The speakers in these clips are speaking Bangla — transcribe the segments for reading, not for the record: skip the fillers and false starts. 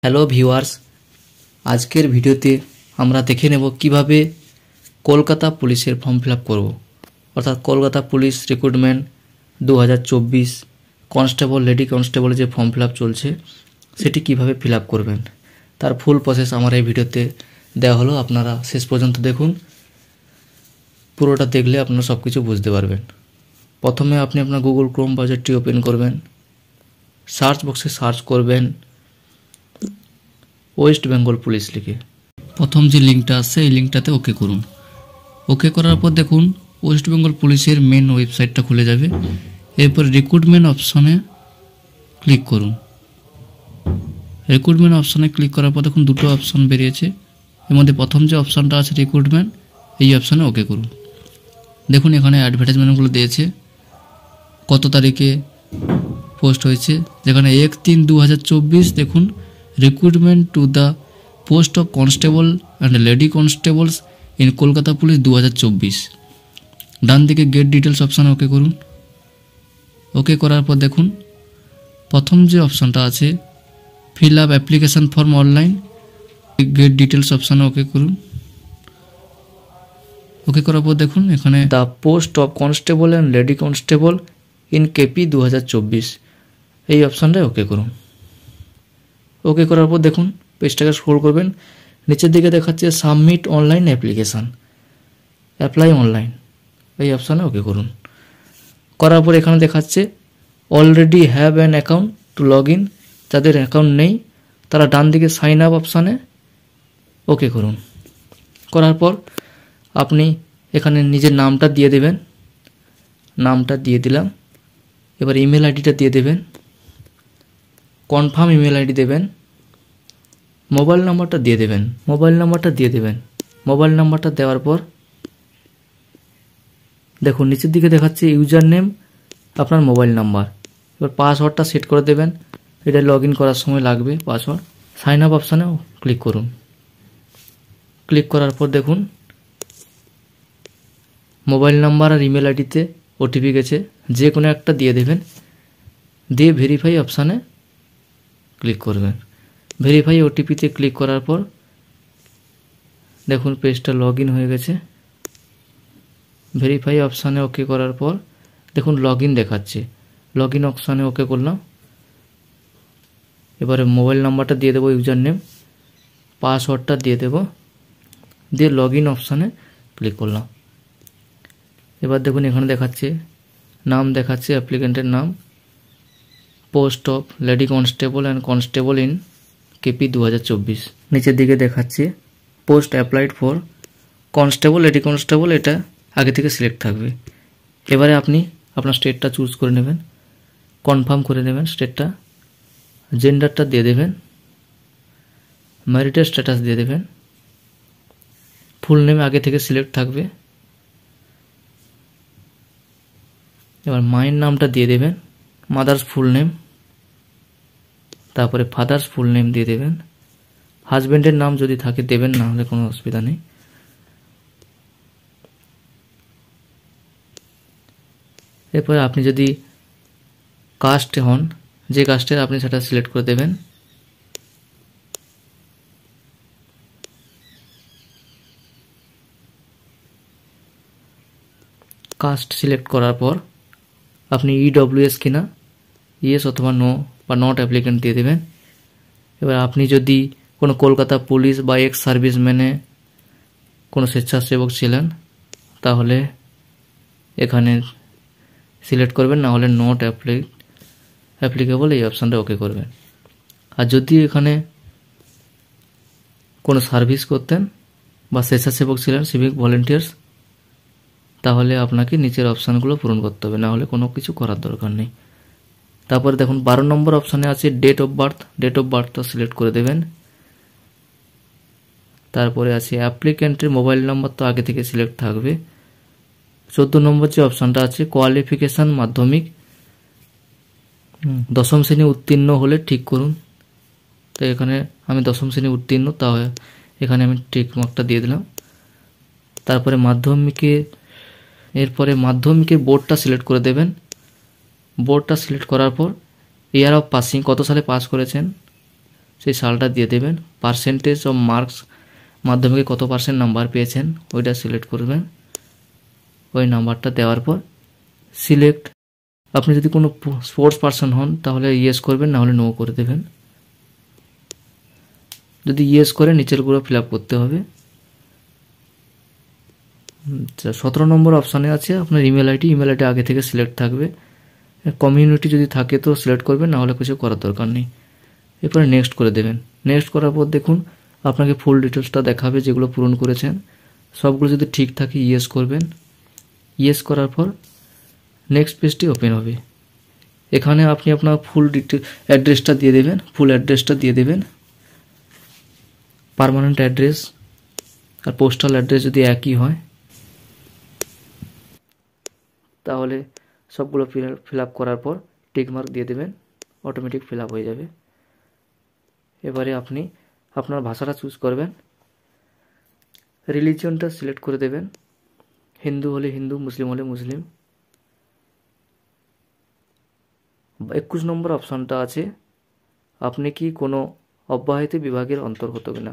হ্যালো ভিউয়ার্স, আজকের ভিডিওতে আমরা দেখে নেব কিভাবে কলকাতা পুলিশের ফর্ম ফিল আপ করব। অর্থাৎ Kolkata police recruitment 2024 constable, lady constable যে ফর্ম ফিল আপ চলছে সেটি কিভাবে ফিল আপ করবেন তার ফুল প্রসেস আমার এই ভিডিওতে দেওয়া হলো। আপনারা শেষ পর্যন্ত দেখুন, পুরোটা দেখলে আপনারা সব কিছু বুঝতে পারবেন। প্রথমে আপনি আপনার গুগল ক্রোম ব্রাউজারটি ওপেন করবেন, সার্চ বক্সে সার্চ করবেন ওয়েস্ট বেঙ্গল পুলিশ লিখে। প্রথম যে লিঙ্কটা আসছে এই লিঙ্কটাতে ওকে করুন। ওকে করার পর দেখুন ওয়েস্ট বেঙ্গল পুলিশের মেন ওয়েবসাইটটা খুলে যাবে। এরপর রিক্রুটমেন্ট অপশনে ক্লিক করুন। রিক্রুটমেন্ট অপশনে ক্লিক করার পর দেখুন দুটো অপশন বেরিয়েছে। এর মধ্যে প্রথম যে অপশনটা আছে রিক্রুটমেন্ট, এই অপশনে ওকে করুন। দেখুন এখানে অ্যাডভার্টাইজমেন্টগুলো দিয়েছে, কত তারিখে পোস্ট হয়েছে, যেখানে 1/3/2024 দেখুন recruitment to the post of constable and lady constables in Kolkata police 2024। ডান দিকে গেট ডিটেলস অপশানে ওকে করুন। ওকে করার পর দেখুন প্রথম যে অপশানটা আছে fill up application form online, gate details অপশানে ওকে করুন। ওকে করার পর দেখুন এখানে the post of constable and lady constable in KP 2024 এই অপশানটায় ওকে করুন। ওকে করার পর দেখুন পেজটাকে স্ক্রল করবেন, নিচের দিকে দেখাচ্ছে submit online application, apply online, এই অপশানে ওকে করুন। করার পর এখানে দেখাচ্ছে already have an account two log in, যাদের অ্যাকাউন্ট নেই তারা ডান দিকে সাইন আপ অপশানে ওকে করুন। করার পর আপনি এখানে নিজের নামটা দিয়ে দেবেন, নামটা দিয়ে দিলাম। এবার ইমেল আইডিটা দিয়ে দেবেন, কনফার্ম ইমেল আইডি দেবেন, মোবাইল নাম্বারটা দিয়ে দেবেন, মোবাইল নাম্বারটা দেওয়ার পর দেখুন নিচের দিকে দেখাচ্ছে ইউজার নেম আপনার মোবাইল নাম্বার। এবার পাসওয়ার্ডটা সেট করে দেবেন, এটা লগ ইন করার সময় লাগবে পাসওয়ার্ড। সাইন আপ অপশানেও ক্লিক করুন। ক্লিক করার পর দেখুন মোবাইল নাম্বার আর ইমেল আইডিতে ওটিপি গেছে, যে কোনো একটা দিয়ে দেবেন, দিয়ে ভেরিফাই অপশানে ক্লিক করবেন। ভেরিফাই ওটিপিতে ক্লিক করার পর দেখুন পেজটা লগ ইন হয়ে গেছে। ভেরিফাই অপশানে ওকে করার পর দেখুন লগ ইন দেখাচ্ছে, লগ ইন অপশানে ওকে করলাম। এবারে মোবাইল নাম্বারটা দিয়ে দেবো, ইউজার নেম, পাসওয়ার্ডটা দিয়ে দেবো, দিয়ে লগ ইন অপশানে ক্লিক করলাম। এবার দেখুন এখানে দেখাচ্ছে নাম, দেখাচ্ছে অ্যাপ্লিকেন্টের নাম post of lady constable and constable in KP 2024। নিচের দিকে দেখাচ্ছে post applied for constable, lady constable, এটা আগে থেকে সিলেক্ট থাকবে। এবারে আপনি আপনার স্টেটটা চুজ করে নেবেন, কনফার্ম করে নেবেন স্টেটটা, জেন্ডারটা দিয়ে দেবেন, ম্যারিটাল স্ট্যাটাস দিয়ে দেবেন, ফুল নেম আগে থেকে সিলেক্ট থাকবে। এবার মায়ের নামটা দিয়ে দেবেন, মাদার্স ফুল নেম, তারপরে ফাদার্স ফুল নেম দিয়ে দেবেন। হাজব্যান্ডের নাম যদি থাকে দেবেন, না হলে কোনো অসুবিধা নেই। এরপরে আপনি যদি কাস্ট হন, যে কাস্টের আপনি সেটা সিলেক্ট করে দেবেন। কাস্ট সিলেক্ট করার পর আপনি ইডব্লিউএস কিনা ইয়েস অথবা নো বা নট অ্যাপ্লিকেন্ট দিয়ে দেবেন। এবার আপনি যদি কোনো কলকাতা পুলিশ বা এক্স সার্ভিসম্যানে কোনো স্বেচ্ছাসেবক ছিলেন তাহলে এখানে সিলেক্ট করবেন, না হলে নট অ্যাপ্লিকেবল এই অপশানটা ওকে করবেন। আর যদি এখানে কোনো সার্ভিস করতেন বা স্বেচ্ছাসেবক ছিলেন, সিভিক ভলেন্টিয়ার্স, তাহলে আপনাকে নিচের অপশানগুলো পূরণ করতে হবে, না হলে কোনো কিছু করার দরকার নেই। তারপরে দেখুন 12 নম্বর অপশানে আছে date of birth, date of বার্থটা সিলেক্ট করে দেবেন। তারপরে আছে অ্যাপ্লিক্যান্টের মোবাইল নাম্বার, তো আগে থেকে সিলেক্ট থাকবে। 14 নম্বর যে অপশানটা আছে কোয়ালিফিকেশান মাধ্যমিক, 10ম শ্রেণী উত্তীর্ণ হলে ঠিক করুন। তো এখানে আমি 10ম শ্রেণী উত্তীর্ণ, তাহলে এখানে আমি টিক মার্কটা দিয়ে দিলাম। তারপরে এরপরে মাধ্যমিকের বোর্ডটা সিলেক্ট করে দেবেন। বোর্ডটা সিলেক্ট করার পর ইয়ার অফ পাসিং, কত সালে পাস করেছেন সেই সালটা দিয়ে দেবেন। পার্সেন্টেজ অফ মার্কস, মাধ্যমিকে কত পার্সেন্ট নাম্বার পেয়েছেন ওইটা সিলেক্ট করবেন। ওই নাম্বারটা দেওয়ার পর সিলেক্ট, আপনি যদি কোনো স্পোর্টস পার্সন হন তাহলে ইয়েস করবেন, না হলে নো করে দেবেন। যদি ইয়েস করে নিচেরগুলো ফিল আপ করতে হবে। 17 নম্বর অপশানে আছে আপনার ইমেল আইডি আগে থেকে সিলেক্ট থাকবে। কমিউনিটি যদি থাকে তো সিলেক্ট করবেন, না হলে কিছু করার দরকার নেই। এরপরে নেক্সট করে দেবেন। নেক্সট করার পর দেখুন আপনাকে ফুল ডিটেলসটা দেখাবে যেগুলো পূরণ করেছেন। সবগুলো যদি ঠিক থাকে ইয়েস করবেন। ইয়েস করার পর নেক্সট পেজটি ওপেন হবে। এখানে আপনি আপনার ফুল অ্যাড্রেসটা দিয়ে দেবেন। ফুল অ্যাড্রেসটা দিয়ে দেবেন। পার্মানেন্ট অ্যাড্রেস আর পোস্টাল অ্যাড্রেস যদি একই হয় তাহলে সবগুলো ফিল আপ করার পর টিক মার্ক দিয়ে দেবেন, অটোমেটিক ফিল আপ হয়ে যাবে। এবারে আপনি আপনার ভাষাটা চুজ করবেন। রিলিজিয়নটা সিলেক্ট করে দেবেন, হিন্দু হলে হিন্দু, মুসলিম হলে মুসলিম। 21 নম্বর অপশানটা আছে আপনি কি কোনো অব্যাহত বিভাগের অন্তর্গত কিনা।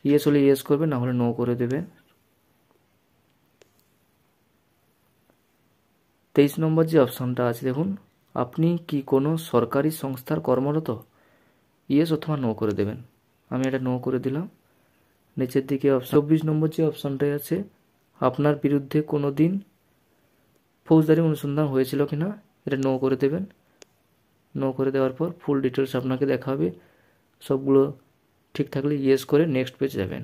ইয়েস হলে ইয়েস করবেন, না হলে নো করে দেবেন। 23 নম্বর যে অপশানটা আছে দেখুন, আপনি কি কোনো সরকারি সংস্থার কর্মরত, ইয়েস অথবা নো করে দেবেন। আমি এটা নো করে দিলাম। নিচের দিকে 24 নম্বর যে অপশানটাই আছে, আপনার বিরুদ্ধে কোনো দিন ফৌজদারি অনুসন্ধান হয়েছিল কিনা, এটা নো করে দেবেন। নো করে দেওয়ার পর ফুল ডিটেলস আপনাকে দেখাবে। সবগুলো ঠিক থাকলে ইয়েস করে নেক্সট পেজ যাবেন।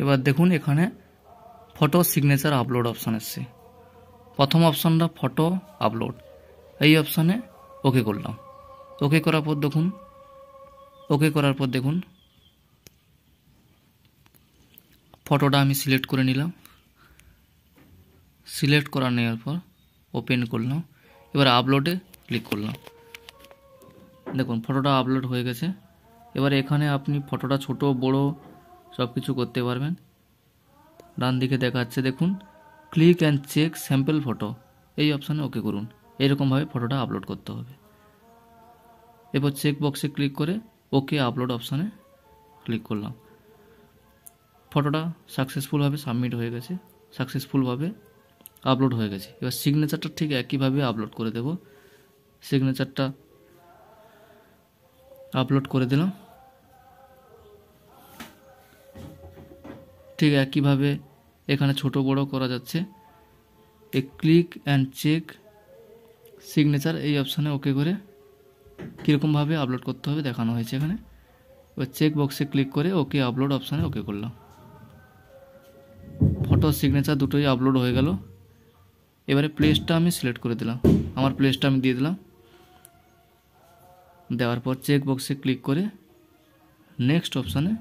এবার দেখুন এখানে ফটো সিগনেচার আপলোড অপশান এসছে। প্রথম অপশানটা ফটো আপলোড, এই অপশানে ওকে করলাম। ওকে করার পর দেখুন ফটোটা আমি সিলেক্ট করে নিলাম। সিলেক্ট করা নেওয়ার পর ওপেন করলাম। এবার আপলোডে ক্লিক করলাম। দেখুন ফটোটা আপলোড হয়ে গেছে। এবার এখানে আপনি ফটোটা ছোট বড় সব কিছু করতে পারবেন। ডান দিকে দেখাচ্ছে দেখুন click and check sample photo, এই অপশানে ওকে করুন। এরকমভাবে ফটোটা আপলোড করতে হবে। এরপর চেক বক্সে ক্লিক করে ওকে আপলোড অপশানে ক্লিক করলাম। ফটোটা সাকসেসফুলভাবে সাবমিট হয়ে গেছে, সাকসেসফুলভাবে আপলোড হয়ে গেছে। এবার সিগনেচারটা ঠিক একইভাবে আপলোড করে দেব। সিগনেচারটা আপলোড করে দিলাম। ঠিক একইভাবে এখানে ছোট বড় করা যাচ্ছে। এই ক্লিক অ্যান্ড চেক সিগনেচার এই অপশানে ওকে করে কীরকমভাবে আপলোড করতে হবে দেখানো হয়েছে এখানে। এবার চেক বক্সে ক্লিক করে ওকে আপলোড অপশানে ওকে করলাম। ফটো সিগনেচার দুটোই আপলোড হয়ে গেল। এবারে প্লেসটা আমি সিলেক্ট করে দিলাম, আমার প্লেসটা আমি দিয়ে দিলাম। দেওয়ার পর চেক বক্সে ক্লিক করে নেক্সট অপশানে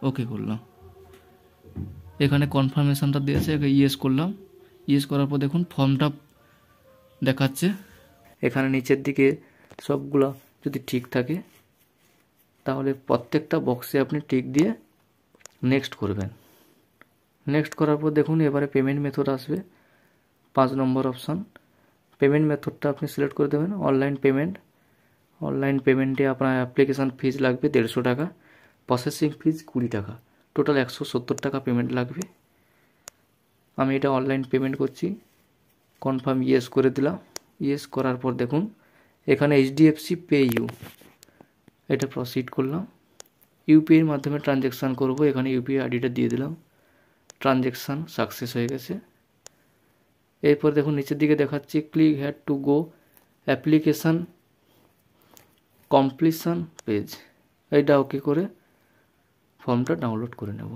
ওকে করলাম। এখানে কনফার্মেশনটা দিয়েছে, ইয়েস করলাম। ইয়েস করার পর দেখুন ফর্মটা দেখাচ্ছে। এখানে নিচের দিকে সবগুলো যদি ঠিক থাকে তাহলে প্রত্যেকটা বক্সে আপনি টিক দিয়ে নেক্সট করবেন। নেক্সট করার পর দেখুন এবারে পেমেন্ট মেথড আসবে। 5 নম্বর অপশান, পেমেন্ট মেথডটা আপনি সিলেক্ট করে দেবেন অনলাইন পেমেন্ট। অনলাইন পেমেন্টে আপনার অ্যাপ্লিকেশান ফিজ লাগবে 150 টাকা, প্রসেসিং ফিজ 20 টাকা, টোটাল 170 টাকা পেমেন্ট লাগবে। আমি এটা অনলাইন পেমেন্ট করছি। কনফার্ম ইয়েস করে দিলাম। ইয়েস করার পর দেখুন এখানে HDFC পে ইউ, এটা প্রসিড করলাম। ইউপিআইয়ের মাধ্যমে ট্রানজ্যাকশান করব, এখানে ইউপিআই আইডিটা দিয়ে দিলাম। ট্রানজ্যাকশান সাকসেস হয়ে গেছে। এরপর দেখুন নিচের দিকে দেখাচ্ছি click here to go application completion page, এইটা ওকে করে ফর্মটা ডাউনলোড করে নেব।